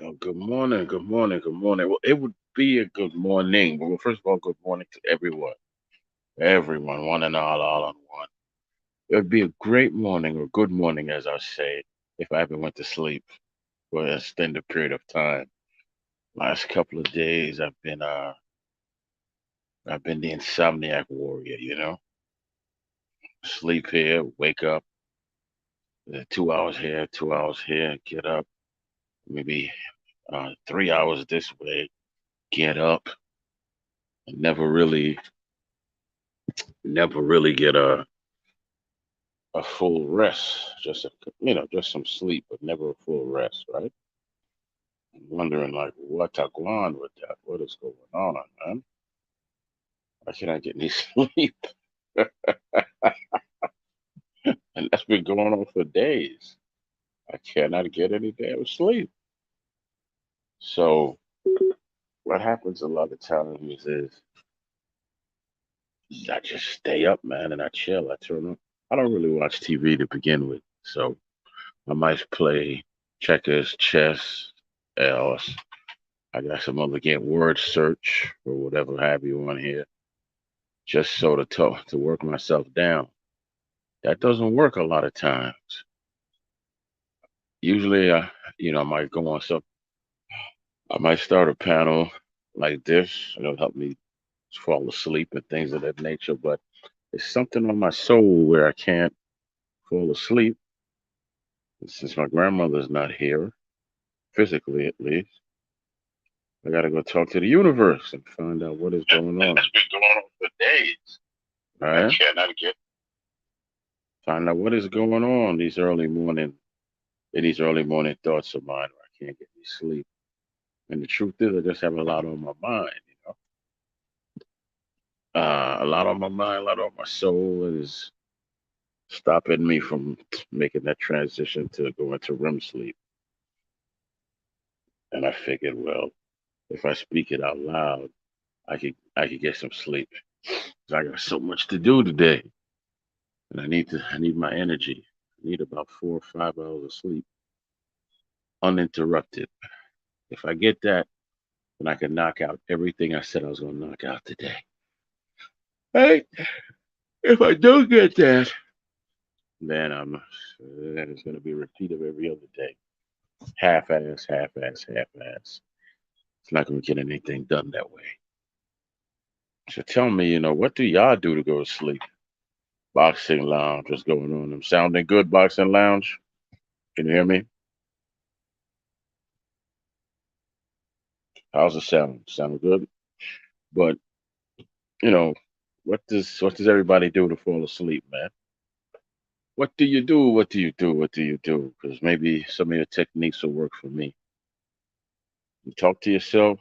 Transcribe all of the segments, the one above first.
Oh, good morning, good morning, good morning. Well, it would be a good morning, but well, first of all, good morning to everyone, everyone, one and all on one. It would be a great morning or good morning, as I say, if I ever went to sleep for an extended period of time. Last couple of days, I've been the insomniac warrior. Sleep here, wake up, 2 hours here, 2 hours here, get up, maybe 3 hours this way, get up, and never really get a full rest, just some sleep, but never a full rest, right? I'm wondering like what I go on with that. What is going on, man? Why can't I get any sleep? And that's been going on for days. I cannot get any damn sleep. So what happens a lot of times is I just stay up, man, and I chill. I turn on. I don't really watch TV to begin with, so I might play checkers, chess, else. I got some other game word search or whatever have you on here, just so to work myself down. That doesn't work a lot of times. Usually, I might go on some. I might start a panel like this. It'll help me fall asleep and things of that nature. But it's something on my soul where I can't fall asleep. And since my grandmother's not here, physically at least, I gotta go talk to the universe and find out what is going on. That's been going on for days. Right? I cannot get find out what is going on these early morning thoughts of mine where I can't get any sleep. And the truth is, I just have a lot on my mind. A lot on my mind, a lot on my soul is stopping me from making that transition to go into REM sleep. And I figured, well, if I speak it out loud, I could get some sleep. 'Cause I got so much to do today, and I need my energy. I need about 4 or 5 hours of sleep, uninterrupted. If I get that, then I can knock out everything I said I was going to knock out today. Hey, if I don't get that, then it's going to be a repeat of every other day. Half-ass, half-ass, half-ass. It's not going to get anything done that way. So tell me, what do y'all do to go to sleep? Boxing Lounge, what's going on? I'm sounding good, Boxing Lounge. Can you hear me? How's it sound? Sound good? But you know, what does everybody do to fall asleep, man? What do you do? What do you do? What do you do? Because maybe some of your techniques will work for me. You talk to yourself,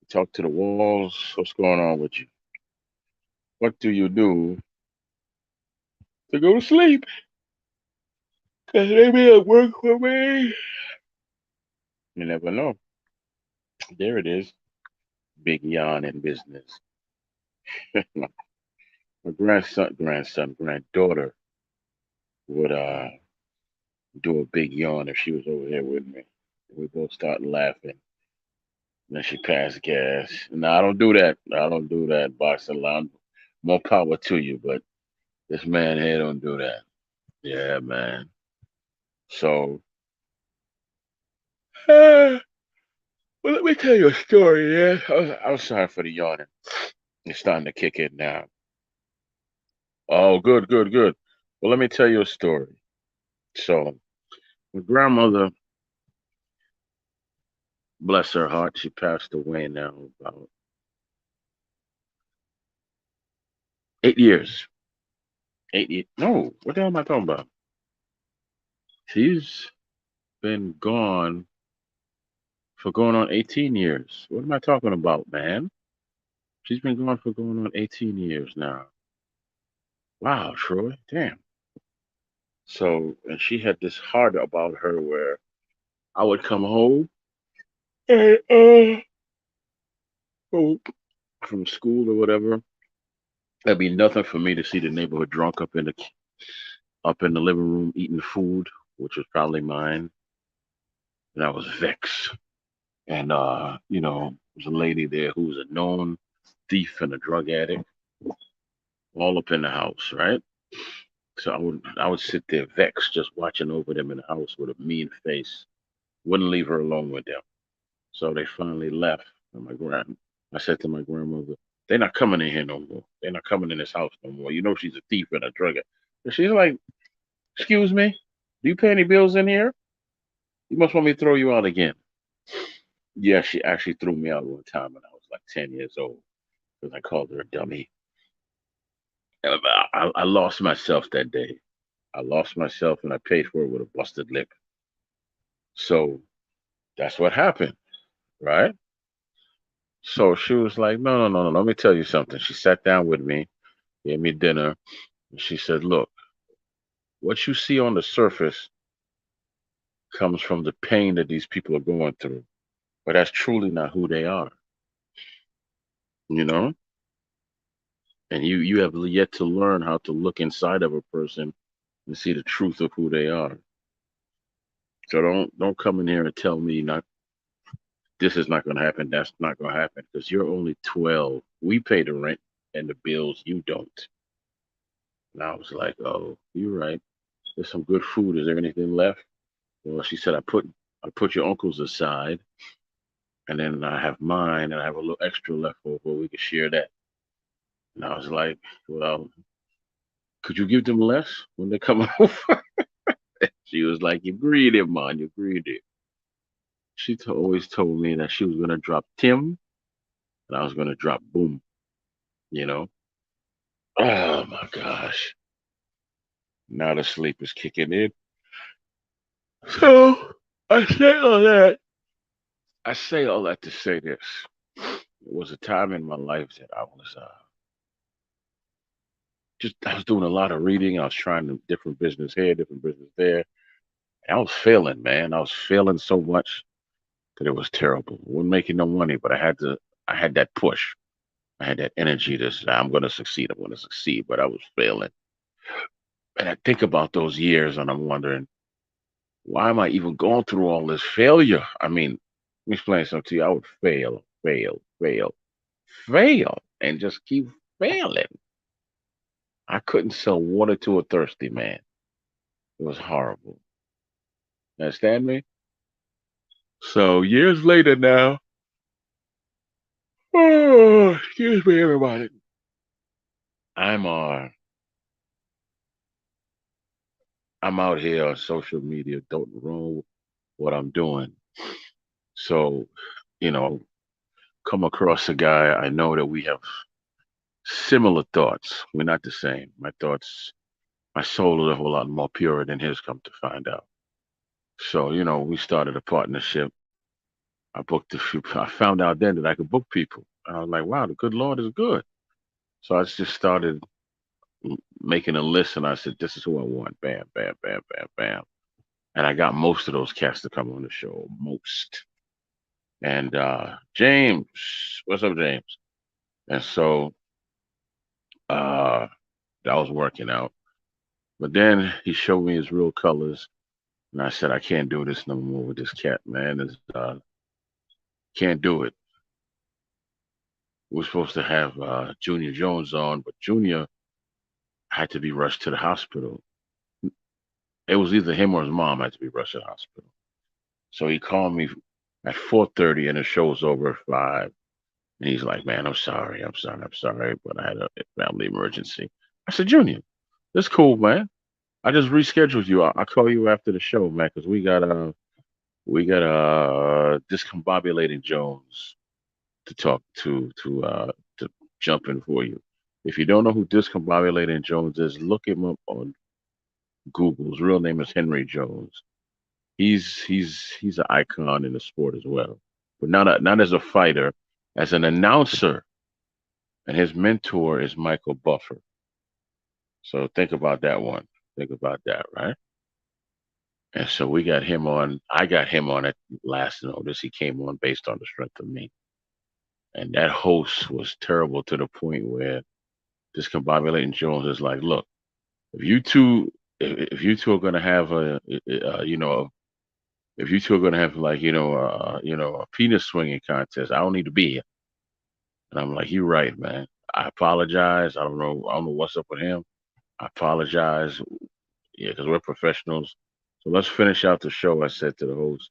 you talk to the walls. What's going on with you? What do you do to go to sleep? Because maybe it work for me. You never know. There it is. Big yawn in business. My granddaughter would do a big yawn if she was over here with me. We both start laughing. Then she passed gas. No, I don't do that. I don't do that, Boxing Lounge. More power to you, but this man here don't do that. Yeah, man. So, well, let me tell you a story. Yeah, I'm sorry for the yawning. It's starting to kick in now. Oh, good, good, good. Well, let me tell you a story. So, my grandmother, bless her heart, she passed away now about 8 years. 8 years. No, what the hell am I talking about? She's been gone for going on 18 years. What am I talking about, man? She's been gone for going on 18 years now. Wow, Troy. Damn. So, and she had this heart about her where I would come home and, from from school or whatever. There'd be nothing for me to see the neighborhood drunk up in the living room eating food, which was probably mine. and I was vexed. And there was a lady there who was a known thief and a drug addict, all up in the house, right? So I would sit there vexed, just watching over them in the house with a mean face. Wouldn't leave her alone with them. So they finally left. And I said to my grandmother, "They're not coming in here no more. They're not coming in this house no more. You know she's a thief and a drug addict." And she's like, "Excuse me, do you pay any bills in here? You must want me to throw you out again." Yeah, she actually threw me out one time when I was like 10 years old because I called her a dummy. And I lost myself that day. I lost myself and I paid for it with a busted lip. So that's what happened, right? So she was like, "No, no, no, no. Let me tell you something." She sat down with me, gave me dinner, and she said, "Look, what you see on the surface comes from the pain that these people are going through, but that's truly not who they are, you know? And you have yet to learn how to look inside of a person and see the truth of who they are. So don't come in here and tell me not this is not going to happen, that's not going to happen because you're only 12. We pay the rent and the bills, you don't." And I was like, "Oh, you're right. There's some good food. Is there anything left?" Well, she said, I put your uncle's aside, and then I have mine, and I have a little extra left over. We could share that." And I was like, "Well, could you give them less when they come over?" She was like, "You greedy, man. You greedy." Always told me that she was gonna drop Tim, and I was gonna drop Boom. You know? Oh my gosh! Now the sleep is kicking in. So I say all that. I say all that to say this. There was a time in my life that I was doing a lot of reading. I was trying different business here, different business there. And I was failing, man. I was failing so much that it was terrible. I wasn't making no money, but I had that push. I had that energy to say, I'm gonna succeed, I'm gonna succeed, but I was failing. And I think about those years and I'm wondering, why am I even going through all this failure? I mean, let me explain something to you. I would fail, fail, fail, fail, and just keep failing. I couldn't sell water to a thirsty man. It was horrible. Understand me? So years later now, oh, excuse me, everybody. I'm uh, I'm out here on social media, don't know what I'm doing. So, you know, come across a guy, I know that we have similar thoughts. We're not the same. My soul is a whole lot more pure than his, come to find out. So, we started a partnership. I booked a few, I found out then that I could book people. I was like, wow, the good Lord is good. So I just started making a list and I said, this is who I want. Bam, bam, bam, bam, bam. And I got most of those cats to come on the show. Most. And James, what's up, James? And so uh that was working out. But then he showed me his real colors and I said, I can't do this no more with this cat, man. Can't do it. We're supposed to have Junior Jones on, but Junior had to be rushed to the hospital. It was either him or his mom had to be rushed to the hospital. So he called me at 4:30 and the show's over at 5. And he's like, "Man, I'm sorry. I'm sorry. I'm sorry. But I had a family emergency." I said, "Junior, that's cool, man. I just rescheduled you. I'll call you after the show, man, because we got discombobulating Jones to talk to jump in for you. If you don't know who discombobulating Jones is, look him up on Google. His real name is Henry Jones. He's an icon in the sport as well, but not as a fighter, as an announcer. And his mentor is Michael Buffer. So think about that one. Think about that, right? And so we got him on. I got him on at last notice. He came on based on the strength of me. And that host was terrible to the point where discombobulating Jones is like, look, if you two, if you two are going to have If you two are gonna have like, a penis swinging contest, I don't need to be here. And I'm like, you're right, man. I apologize. I don't know what's up with him. I apologize. Yeah, because we're professionals. So let's finish out the show, I said to the host.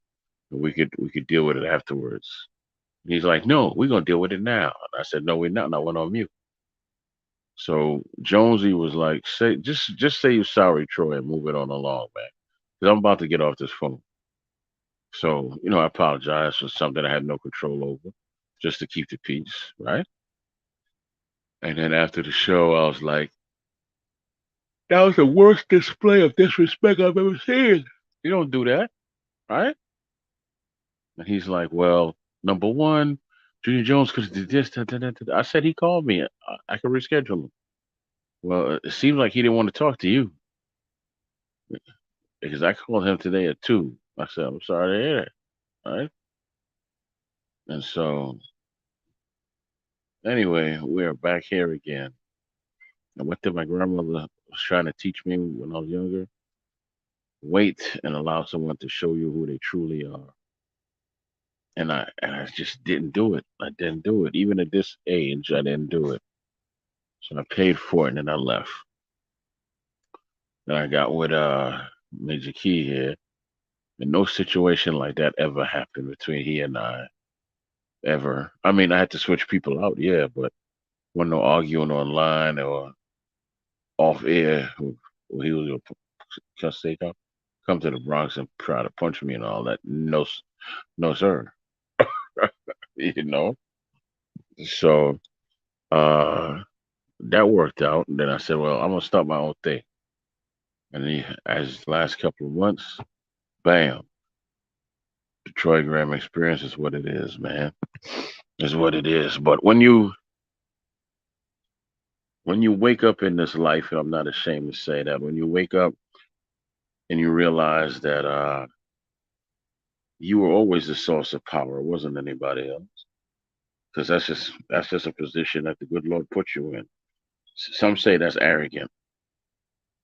And we could deal with it afterwards. And he's like, no, we're gonna deal with it now. And I said, no, we're not. And I went on mute. So Jonesy was like, say just say you're sorry, Troy, and move it on along, man. Because I'm about to get off this phone. So, I apologize for something I had no control over, just to keep the peace, right? And then after the show, I was like, that was the worst display of disrespect I've ever seen. You don't do that, right? And he's like, well, number one, Junior Jones could have did this. Da, da, da, da. I said he called me. I could reschedule him. Well, it seems like he didn't want to talk to you because I called him today at 2. I said, I'm sorry to hear that. Right? And so, anyway, we're back here again. And what did my grandmother was trying to teach me when I was younger? Wait and allow someone to show you who they truly are. And I just didn't do it. I didn't do it. Even at this age, I didn't do it. So I paid for it and then I left. Then I got with Major Key here. And no situation like that ever happened between he and I. Ever. I mean, I had to switch people out, yeah, but when no arguing online or off air, he was gonna say come to the Bronx and try to punch me and all that. No, no, sir. you know. So uh, that worked out. And then I said, well, I'm gonna start my own thing. And as last couple of months, bam, the Troy Graham experience is what it is, man. Is what it is. But when you wake up in this life, and I'm not ashamed to say that, when you wake up and you realize that you were always the source of power, it wasn't anybody else. Because that's just a position that the good Lord put you in. Some say that's arrogant.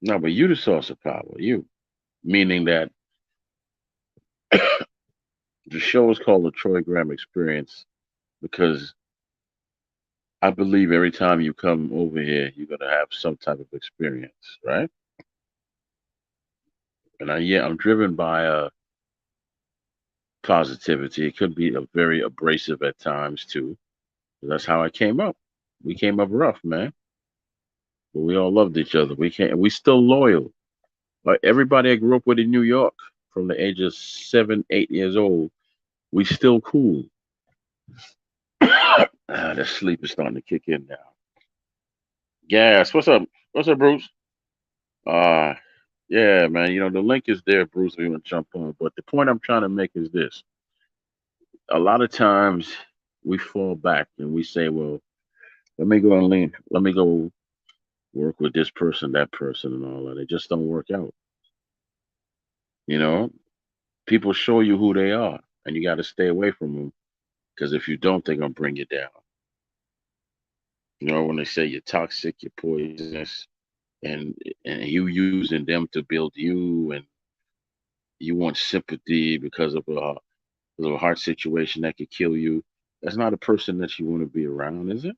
No, but you the source of power. You, meaning that the show is called the Troy Graham Experience because I believe every time you come over here, you're gonna have some type of experience, right? And yeah, I'm driven by positivity. It could be a very abrasive at times too. That's how I came up. We came up rough, man, but we all loved each other. We still loyal. Like everybody I grew up with in New York, from the age of 7, 8 years old, we still cool. The sleep is starting to kick in now. Yes, what's up? What's up, Bruce? Uh yeah, man. The link is there, Bruce, if you want to jump on. But the point I'm trying to make is this. A lot of times we fall back and we say, well, let me go and lean, let me go work with this person, that person, and all that. It just don't work out. You know, people show you who they are, and you got to stay away from them because if you don't, they're gonna bring you down. When they say you're toxic, you're poisonous, and and you using them to build you, and you want sympathy because of a heart situation that could kill you. That's not a person that you want to be around, is it?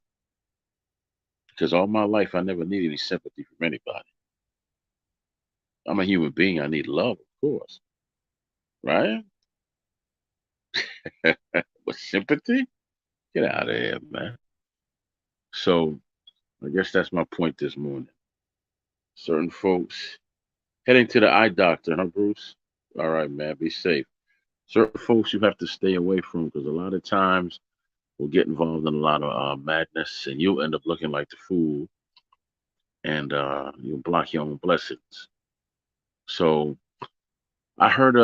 Because all my life I never needed any sympathy from anybody. I'm a human being. I need love, of course, right? But sympathy? Get out of here, man. So I guess that's my point this morning. Certain folks heading to the eye doctor, huh, Bruce? All right, man. Be safe. Certain folks you have to stay away from because a lot of times we'll get involved in a lot of madness and you'll end up looking like the fool and you'll block your own blessings. So I heard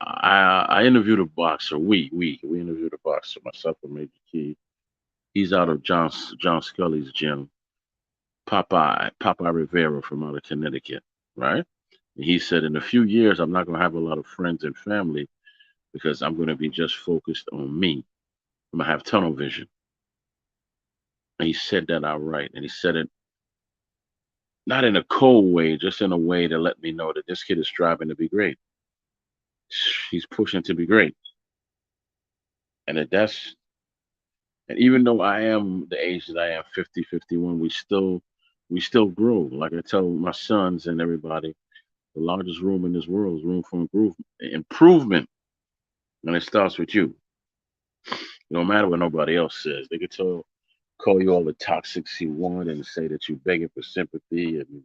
I interviewed a boxer. We interviewed a boxer, myself and Major Key. He's out of John Scully's gym, Popeye Rivera from out of Connecticut, right? And he said in a few years I'm not gonna have a lot of friends and family because I'm gonna be just focused on me. I'm gonna have tunnel vision. And he said that outright. And he said it not in a cold way, just in a way to let me know that this kid is striving to be great. He's pushing to be great. And and even though I am the age that I am, 50, 51, we still grow. Like I tell my sons and everybody, the largest room in this world is room for improvement. And it starts with you. It don't matter what nobody else says. They could call you all the toxics you want and say that you're begging for sympathy and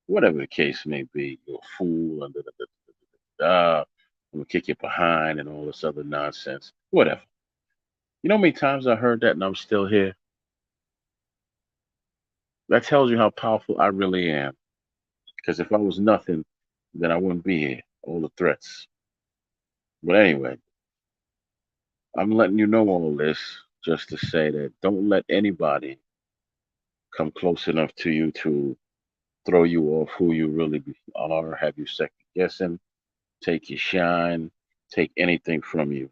whatever the case may be. You're a fool and I'm gonna kick you behind and all this other nonsense. Whatever. You know how many times I heard that and I'm still here? That tells you how powerful I really am. Because if I was nothing, then I wouldn't be here. All the threats. But anyway, I'm letting you know all this just to say that don't let anybody come close enough to you to throw you off who you really are, have you second guessing, take your shine, take anything from you.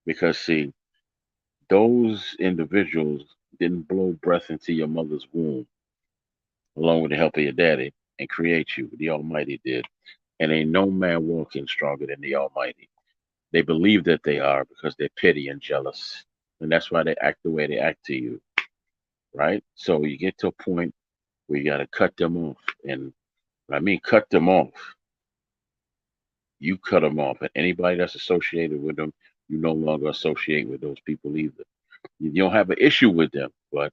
Because see, those individuals didn't blow breath into your mother's womb along with the help of your daddy and create you. The Almighty did. And ain't no man walking stronger than the Almighty. They believe that they are because they're petty and jealous. And that's why they act the way they act to you, right? So you get to a point where you got to cut them off. And when I mean cut them off, you cut them off. And anybody that's associated with them, you no longer associate with those people either. You don't have an issue with them, but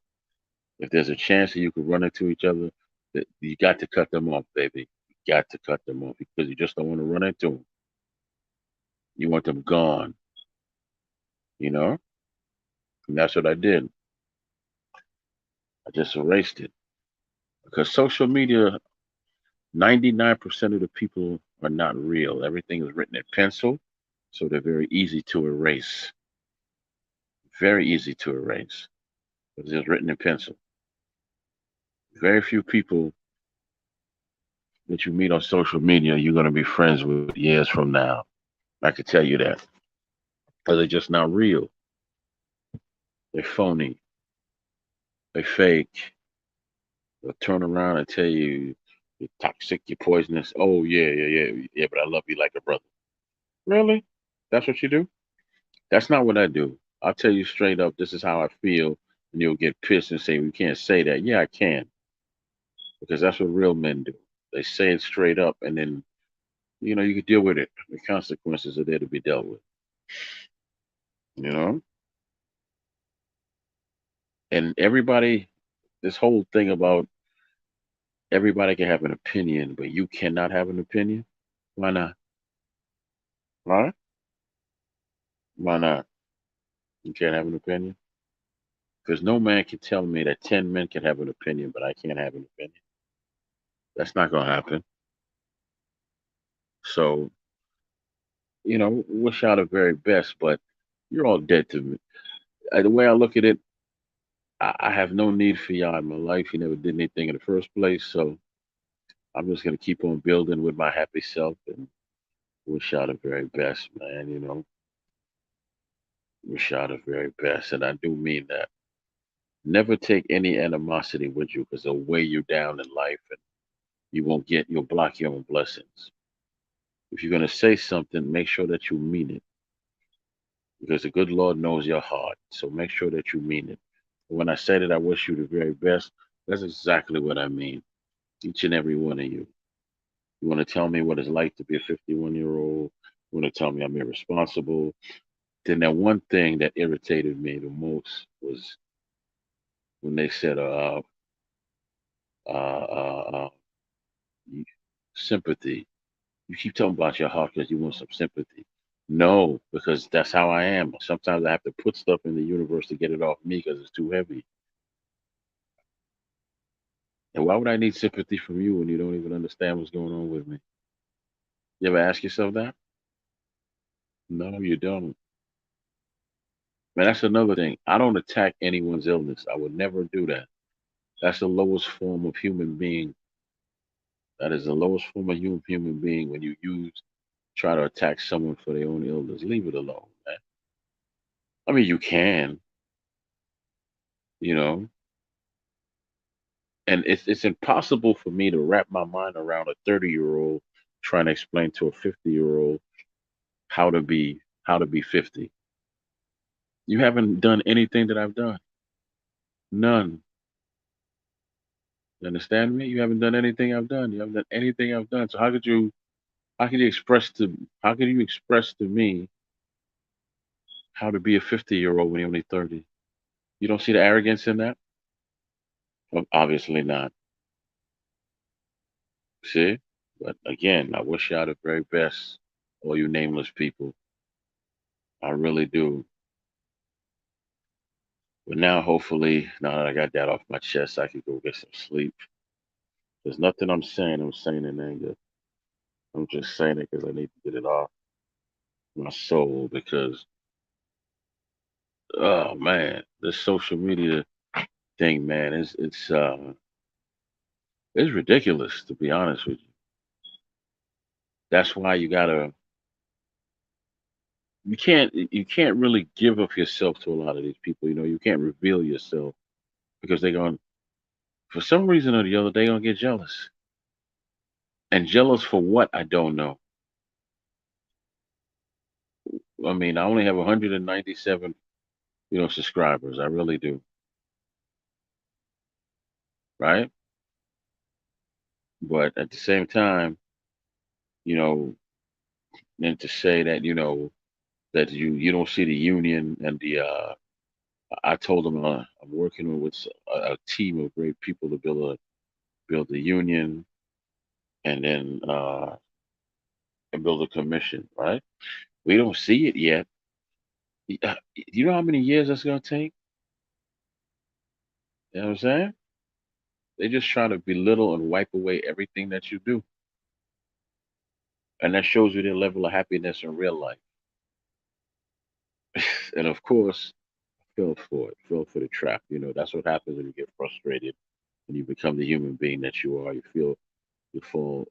if there's a chance that you could run into each other, that you got to cut them off, baby. You got to cut them off because you just don't want to run into them. You want them gone, you know? And that's what I did. I just erased it because social media, 99% of the people are not real. Everything is written in pencil, so they're very easy to erase. Very easy to erase because it's written in pencil. Very few people that you meet on social media you're going to be friends with years from now. I can tell you that because they're just not real. They're phony. They're fake. They'll turn around and tell you you're toxic, you're poisonous. Oh yeah, yeah, yeah, yeah. But I love you like a brother. Really? That's what you do? That's not what I do. I'll tell you straight up. This is how I feel, and you'll get pissed and say you can't say that. Yeah, I can because that's what real men do. They say it straight up, and then you can deal with it. The consequences are there to be dealt with. You know, and everybody. This whole thing about everybody can have an opinion, but you cannot have an opinion. Why not? Right? Why not? You can't have an opinion? Because no man can tell me that 10 men can have an opinion, but I can't have an opinion. That's not going to happen. So, wish out the very best, but you're all dead to me. The way I look at it, I have no need for y'all in my life. You never did anything in the first place. So I'm just going to keep on building with my happy self and wish out the very best, man. Wish out the very best. And I do mean that. Never take any animosity with you because it'll weigh you down in life and you'll block your own blessings. If you're going to say something, make sure that you mean it because the good Lord knows your heart. So make sure that you mean it. When I say that I wish you the very best, that's exactly what I mean. Each and every one of you. You want to tell me what it's like to be a 51-year-old? You want to tell me I'm irresponsible? Then that one thing that irritated me the most was when they said, uh, uh, sympathy. You keep talking about your heart because you want some sympathy. No, because that's how I am. Sometimes I have to put stuff in the universe to get it off me because it's too heavy. And why would I need sympathy from you when you don't even understand what's going on with me? You ever ask yourself that? No, you don't. Man, that's another thing. I don't attack anyone's illness. I would never do that. That's the lowest form of human being. That is the lowest form of human being when you try to attack someone for their own illness. Leave it alone, man. I mean, you can, you know, and it's impossible for me to wrap my mind around a 30-year-old trying to explain to a 50-year-old how to be 50. You haven't done anything that I've done. None. You understand me? You haven't done anything I've done. You haven't done anything I've done. So how could you express to me how to be a 50-year-old when you're only 30? You don't see the arrogance in that? Well, obviously not. See? But again, I wish y'all the very best, all you nameless people. I really do. But now, hopefully, now that I got that off my chest, I can go get some sleep. There's nothing I'm saying in anger. I'm just saying it because I need to get it off my soul because, oh man, this social media thing, man, it's ridiculous to be honest with you. That's why you can't really give of yourself to a lot of these people. You can't reveal yourself because they're going for some reason or the other they're gonna get jealous. And jealous for what I don't know. I mean, I only have 197, subscribers. I really do, right? But at the same time, you know, and to say that, that you don't see the union and the I told them I'm working with a team of great people to build the union and then and build a commission, right? We don't see it yet. You know how many years that's gonna take? You know what I'm saying? They just try to belittle and wipe away everything that you do, and that shows you their level of happiness in real life. And of course, fell for it, fell for the trap. That's what happens when you get frustrated and you become the human being that you are. You fall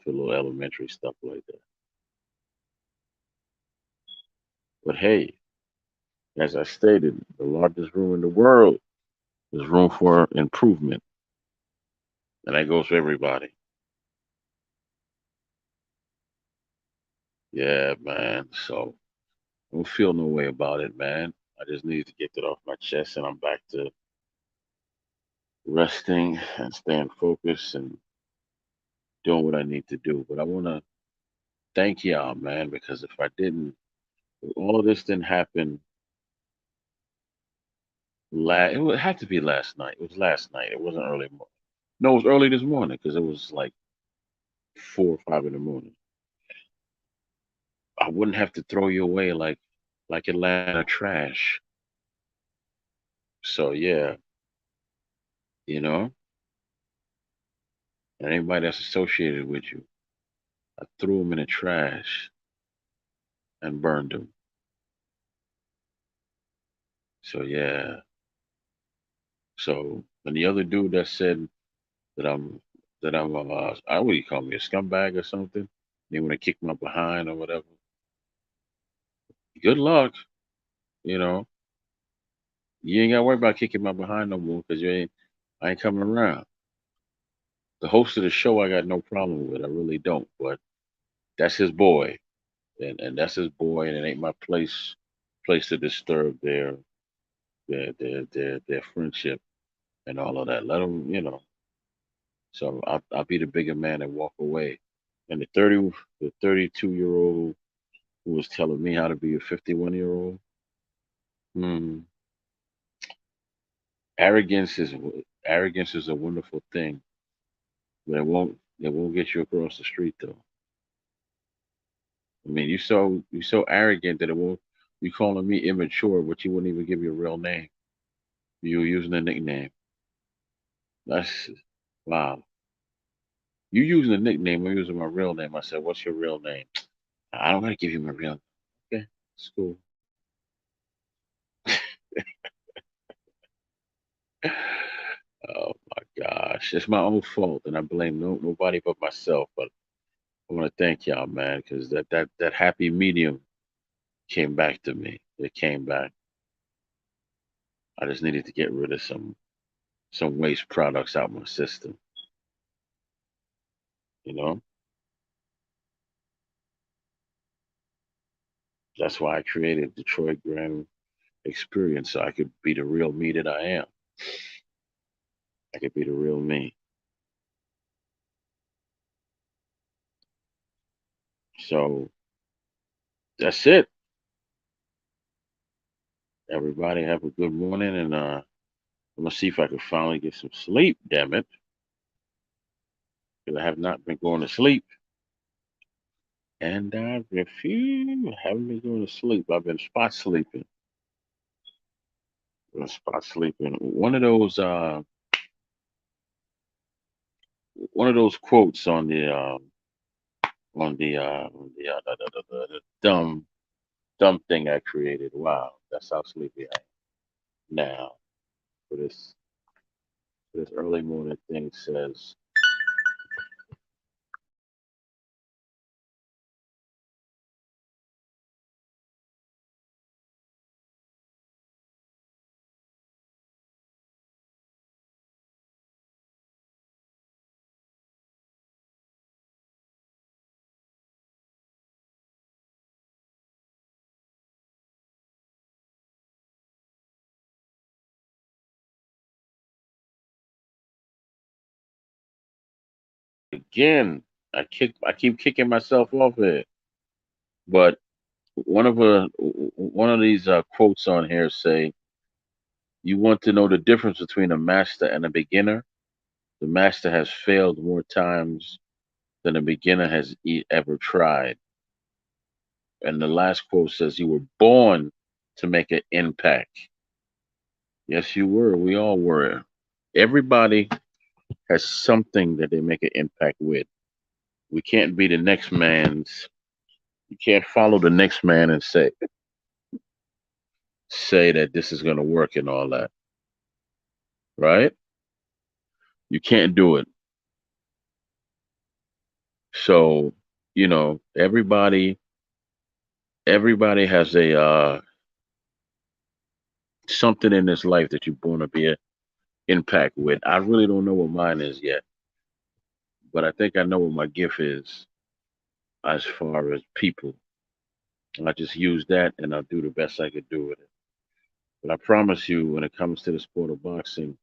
for little elementary stuff like that. But hey, as I stated, the largest room in the world is room for improvement, and that goes for everybody. Yeah, man. So I don't feel no way about it, man. I just need to get that off my chest, and I'm back to resting and staying focused and doing what I need to do. But I want to thank y'all, man, because if all of this didn't happen, it would have to be last night. It was last night. It wasn't early morning. No, it was early this morning because it was like 4 or 5 in the morning. I wouldn't have to throw you away like Atlanta trash. So yeah, you know, and anybody that's associated with you, I threw them in the trash and burned them. So yeah. So and the other dude that said that I'm I what do you call me, a scumbag or something? They want to kick my behind or whatever. Good luck, you know. You ain't got to worry about kicking my behind no more because I ain't coming around. The host of the show, I got no problem with. I really don't. But that's his boy, and that's his boy, and it ain't my place to disturb their friendship and all of that. Let them, So I'll be the bigger man and walk away. And the 32-year-old who was telling me how to be a 51-year-old. Hmm, arrogance is arrogance is a wonderful thing, but it won't get you across the street though. I mean, you so arrogant that it won't. You calling me immature, but you wouldn't even give your real name. You were using a nickname. That's wow. You using a nickname. I'm using my real name. I said, "What's your real name?" I don't gotta give you my real name. Okay, it's cool. Oh my gosh, it's my own fault, and I blame nobody but myself. But I want to thank y'all, man, because that happy medium came back to me. It came back. I just needed to get rid of some waste products out my system. You know. That's why I created Detroit Grand Experience, so I could be the real me that I am. I could be the real me. So that's it. Everybody have a good morning, and I'm gonna see if I can finally get some sleep. Damn it, because I have not been going to sleep, and I refuse. Haven't been going to sleep. I've been spot sleeping. Been spot sleeping. One of those quotes the dumb thing I created. Wow, that's how sleepy I am now. For this early morning thing says, again, I keep kicking myself off it. But one of these quotes on here say, "You want to know the difference between a master and a beginner? The master has failed more times than a beginner has ever tried." And the last quote says, "You were born to make an impact." Yes, you were. We all were. Everybody has something that they make an impact with. We can't be the next man's. You can't follow the next man and say that this is going to work and all that, right? You can't do it. So, everybody has a something in this life that you're born to be an impact with. I really don't know what mine is yet, but I think I know what my gift is as far as people. I just use that and I'll do the best I could do with it. But I promise you, when it comes to the sport of boxing,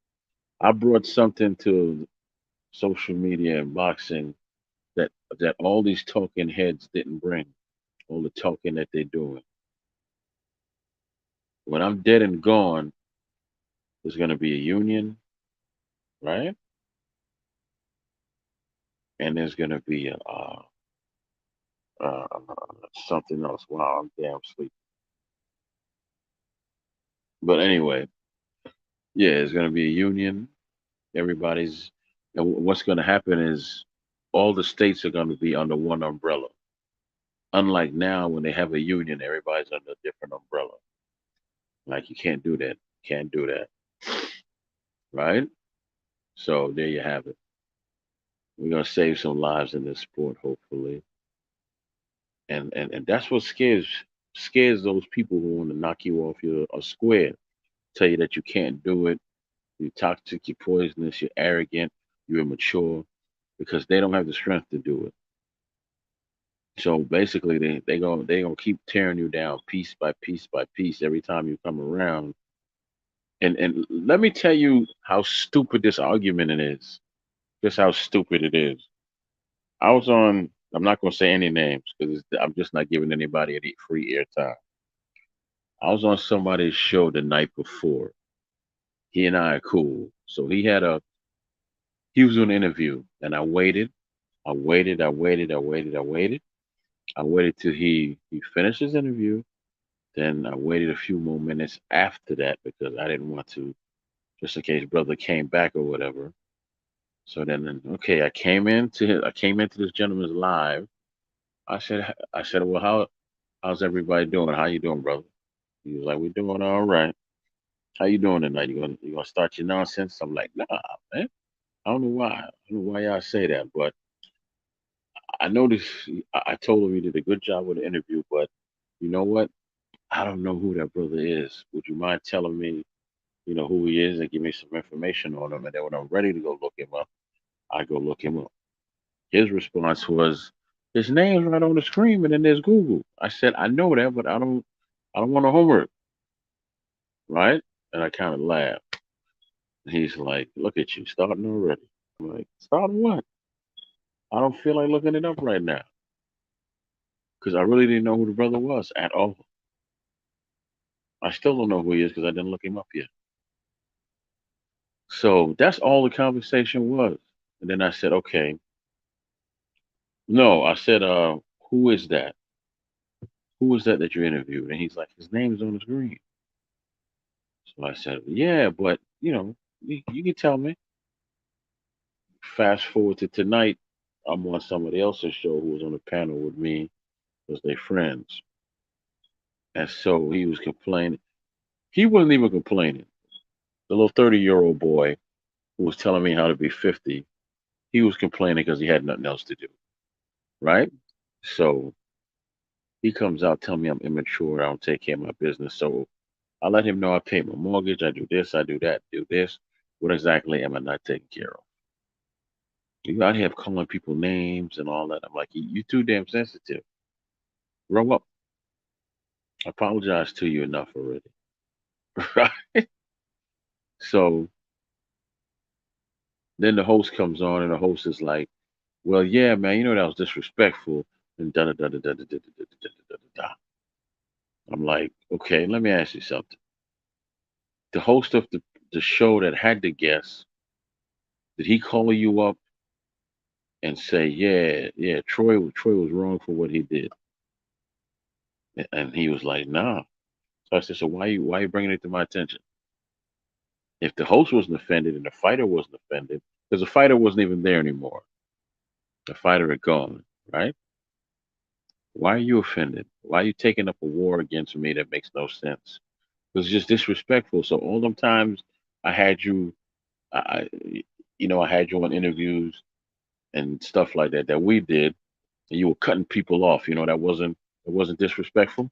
I brought something to social media and boxing that all these talking heads didn't bring. All the talking that they're doing. When I'm dead and gone, there's going to be a union, right? And there's going to be uh, something else. Wow, I'm damn sleepy. But anyway, yeah, it's going to be a union. Everybody's, and what's going to happen is all the states are going to be under one umbrella. Unlike now, when they have a union, everybody's under a different umbrella. Like you can't do that. Can't do that. Right? So there you have it. We're gonna save some lives in this sport, hopefully. And that's what scares those people who want to knock you off your a square, tell you that you can't do it, you're toxic, you're poisonous, you're arrogant, you're immature, because they don't have the strength to do it. So basically they gonna keep tearing you down piece by piece by piece every time you come around. And let me tell you how stupid this argument it is. Just how stupid it is. I was on. I'm not going to say any names because I'm just not giving anybody any free airtime. I was on somebody's show the night before. He and I are cool, so he was doing an interview, and I waited. I waited. I waited. I waited. I waited. I waited till he finished his interview. Then I waited a few more minutes after that because I didn't want to, just in case brother came back or whatever. So then, okay, I came into this gentleman's live. I said, well, how's everybody doing? How you doing, brother? He was like, we're doing all right. How you doing tonight? You gonna start your nonsense? I'm like, nah, man. I don't know why. I don't know why y'all say that, but I noticed. I told him he did a good job with the interview, but you know what? I don't know who that brother is. Would you mind telling me, who he is and give me some information on him? And then when I'm ready to go look him up, I go look him up. His response was, His name's right on the screen, and then there's Google. I said, I know that, but I don't want no homework, right? And I kind of laughed. He's like, look at you, starting already. I'm like, starting what? I don't feel like looking it up right now because I really didn't know who the brother was at all. I still don't know who he is because I didn't look him up yet. So that's all the conversation was. And then I said, okay, no, I said, who is that? Who is that you interviewed? And he's like, his name's on the screen. So I said, yeah, but you can tell me. Fast forward to tonight, I'm on somebody else's show who was on the panel with me because they friends. And so he was complaining. He wasn't even complaining. The little 30-year-old boy who was telling me how to be 50, he was complaining because he had nothing else to do. Right? So he comes out telling me I'm immature, I don't take care of my business. So I let him know I pay my mortgage, I do this, I do that, do this. What exactly am I not taking care of? You out here calling people names and all that. I'm like, you too damn sensitive. Grow up. I apologize to you enough already. Right? So then the host comes on and the host is like, well, yeah, man, that was disrespectful and da da da da da da da da da da da da. I'm like, okay, let me ask you something. The host of the show that had the guest, did he call you up and say, yeah, yeah, Troy was wrong for what he did? And he was like, nah. So I said, so why you bringing it to my attention? If the host wasn't offended and the fighter wasn't offended, because the fighter wasn't even there anymore, the fighter had gone, right? Why are you offended? Why are you taking up a war against me that makes no sense? It's just disrespectful. So all them times I had you, I had you on interviews and stuff like that that we did, and you were cutting people off. That wasn't disrespectful.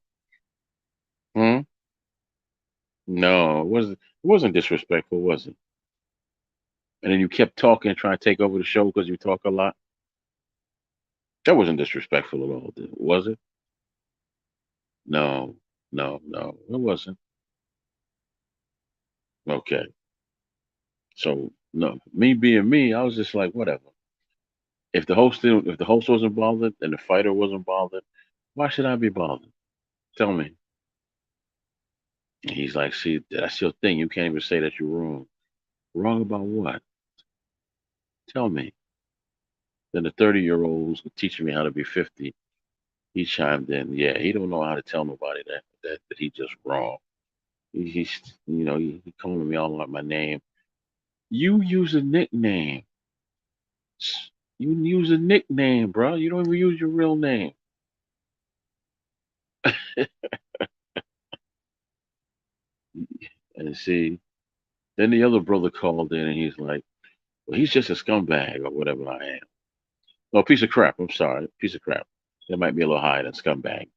Hmm? No, it wasn't disrespectful, was it? And then you kept talking, trying to take over the show because you talk a lot. That wasn't disrespectful at all, was it? No, no, no, it wasn't. Okay, so no, me being me, I was just like, whatever. If the host wasn't bothered and the fighter wasn't bothered, why should I be bothered? Tell me. And he's like, see, that's your thing. You can't even say that you're wrong. Wrong about what? Tell me. Then the 30-year-old who's teaching me how to be 50, he chimed in. Yeah, he don't know how to tell nobody that he just wrong. He calling me all out my name. You use a nickname. You use a nickname, bro. You don't even use your real name. And see, then the other brother called in and he's like, well, he's just a scumbag or whatever I am. No, piece of crap. I'm sorry. Piece of crap. That might be a little higher than scumbag.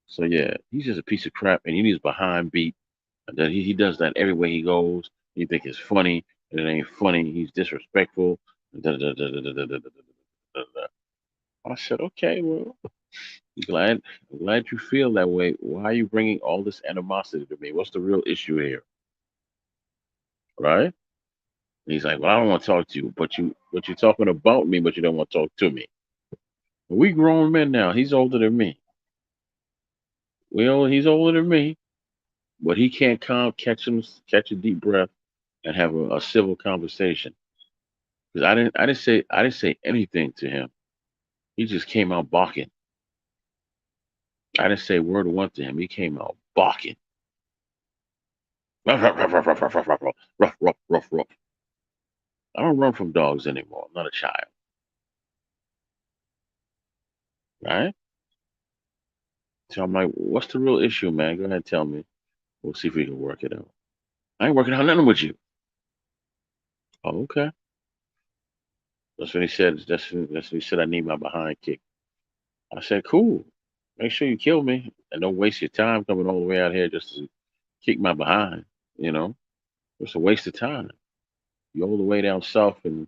So yeah, he's just a piece of crap and he needs behind beat. And then he does that everywhere he goes. You think it's funny, and it ain't funny. He's disrespectful. Da, da, da, da, da, da, da, da, da, da. I said, okay, well, I'm glad you feel that way. Why are you bringing all this animosity to me? What's the real issue here, right? And he's like, well, I don't want to talk to you, but you're talking about me, but you don't want to talk to me. We grown men now. He's older than me. He's older than me, but he can't catch a deep breath, and have a civil conversation. Because I didn't say anything to him. He just came out barking. I didn't say word or one to him. He came out barking. Ruff, ruff, ruff, ruff, ruff, ruff, ruff, ruff, ruff, ruff, ruff, ruff. I don't run from dogs anymore. I'm not a child, right? So I'm like, what's the real issue, man? Go ahead and tell me. We'll see if we can work it out. I ain't working out nothing with you. Oh, okay. That's when he said. That's when he said I need my behind kick. I said, cool. Make sure you kill me and don't waste your time coming all the way out here just to kick my behind. You know, it's a waste of time. You all the way down south and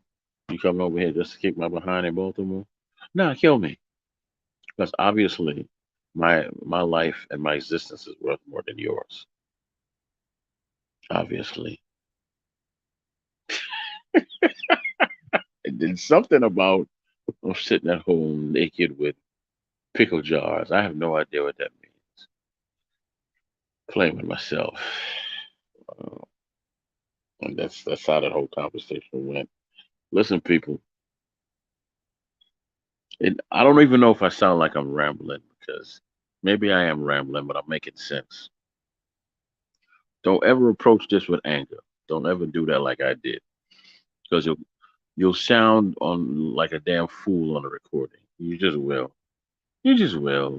you coming over here just to kick my behind in Baltimore? Nah, kill me. Because obviously, my life and my existence is worth more than yours. Obviously, and then something about I'm sitting at home naked with pickle jars. I have no idea what that means. Playing with myself, uh, and that's how that whole conversation went. Listen, people, I don't even know if I sound like I'm rambling because maybe I am rambling, but I'm making sense. Don't ever approach this with anger. Don't ever do that like I did, because you'll sound on like a damn fool on a recording. You just will. You just will.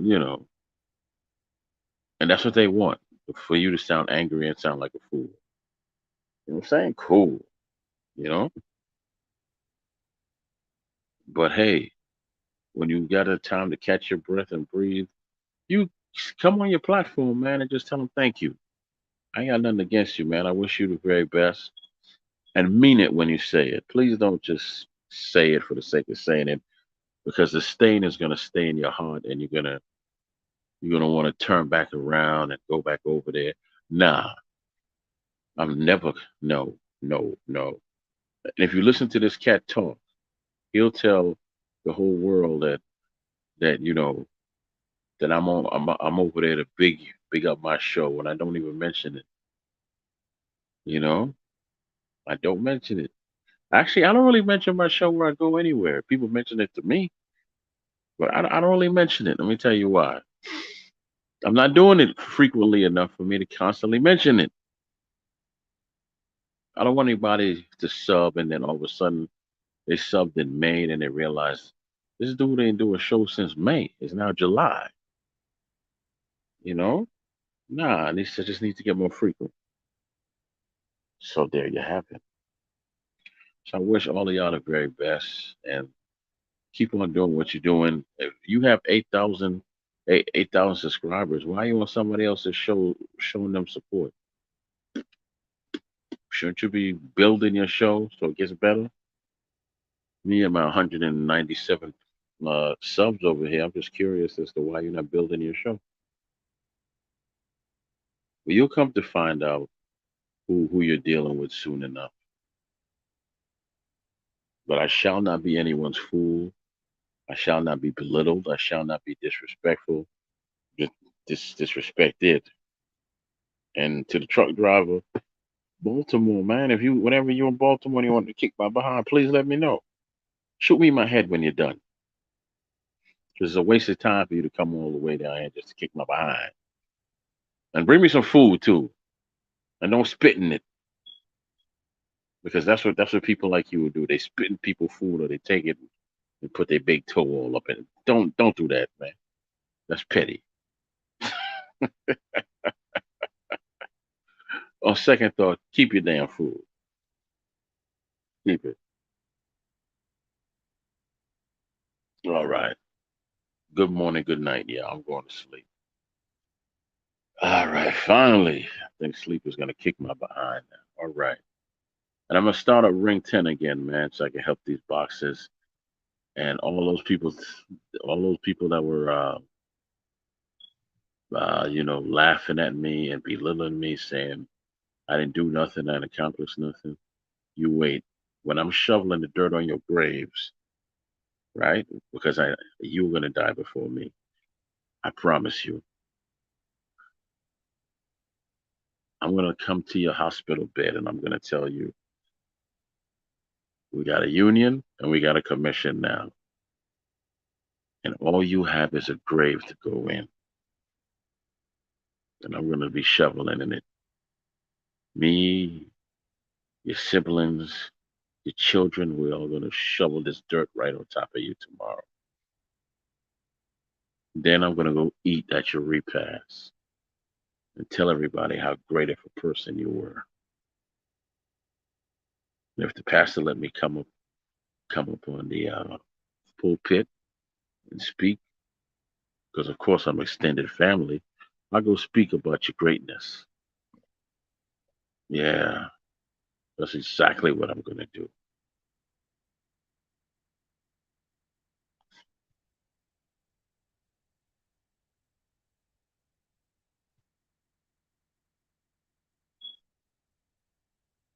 And that's what they want, for you to sound angry and sound like a fool. You know what I'm saying? Cool. You know. But hey, when you got a time to catch your breath and breathe, you come on your platform, man, and just tell them thank you. I ain't got nothing against you, man. I wish you the very best. And mean it when you say it. Please don't just say it for the sake of saying it, because the stain is gonna stay in your heart, and you're gonna want to turn back around and go back over there. Nah, I'm never. No, no, no. And if you listen to this cat talk, he'll tell the whole world that that I'm over there to big up my show, and I don't even mention it. You know, I don't mention it. Actually, I don't really mention my show where I go anywhere. People mention it to me, but I don't really mention it. Let me tell you why. I'm not doing it frequently enough for me to constantly mention it. I don't want anybody to sub and then all of a sudden they subbed in May and they realize this dude ain't do a show since May. It's now July. You know? Nah, I just need to get more frequent. So there you have it. So I wish all of y'all the very best and keep on doing what you're doing. If you have 8,000 subscribers, why are you on somebody else's show showing them support? Shouldn't you be building your show so it gets better? Me and my 197 subs over here, I'm just curious as to why you're not building your show. Well, you'll come to find out who you're dealing with soon enough. But I shall not be anyone's fool. I shall not be belittled. I shall not be disrespectful. Disrespected. And to the truck driver, Baltimore, man, if you whenever you're in Baltimore and you want to kick my behind, please let me know. Shoot me in my head when you're done. Because it's a waste of time for you to come all the way down here just to kick my behind. And bring me some food too. And don't spit in it. Because that's what people like you will do. They spit in people's food or they take it and put their big toe all up in it. Don't do that, man. That's petty. On second thought, keep your damn food. Keep it. All right. Good morning, good night. Yeah, I'm going to sleep. All right, finally. I think sleep is gonna kick my behind now. All right. And I'm gonna start a ring 10 again, man, so I can help these boxes and all those people that were laughing at me and belittling me, saying I didn't do nothing, I didn't accomplish nothing. You wait. When I'm shoveling the dirt on your graves, right? Because you were gonna die before me. I promise you. I'm gonna come to your hospital bed and I'm gonna tell you we got a union and we got a commission now. And all you have is a grave to go in. And I'm gonna be shoveling in it. Me, your siblings, your children, we're all gonna shovel this dirt right on top of you tomorrow. Then I'm gonna go eat at your repast and tell everybody how great of a person you were. And if the pastor let me come up on the pulpit and speak, because of course I'm extended family, I'll go speak about your greatness. Yeah, that's exactly what I'm gonna do.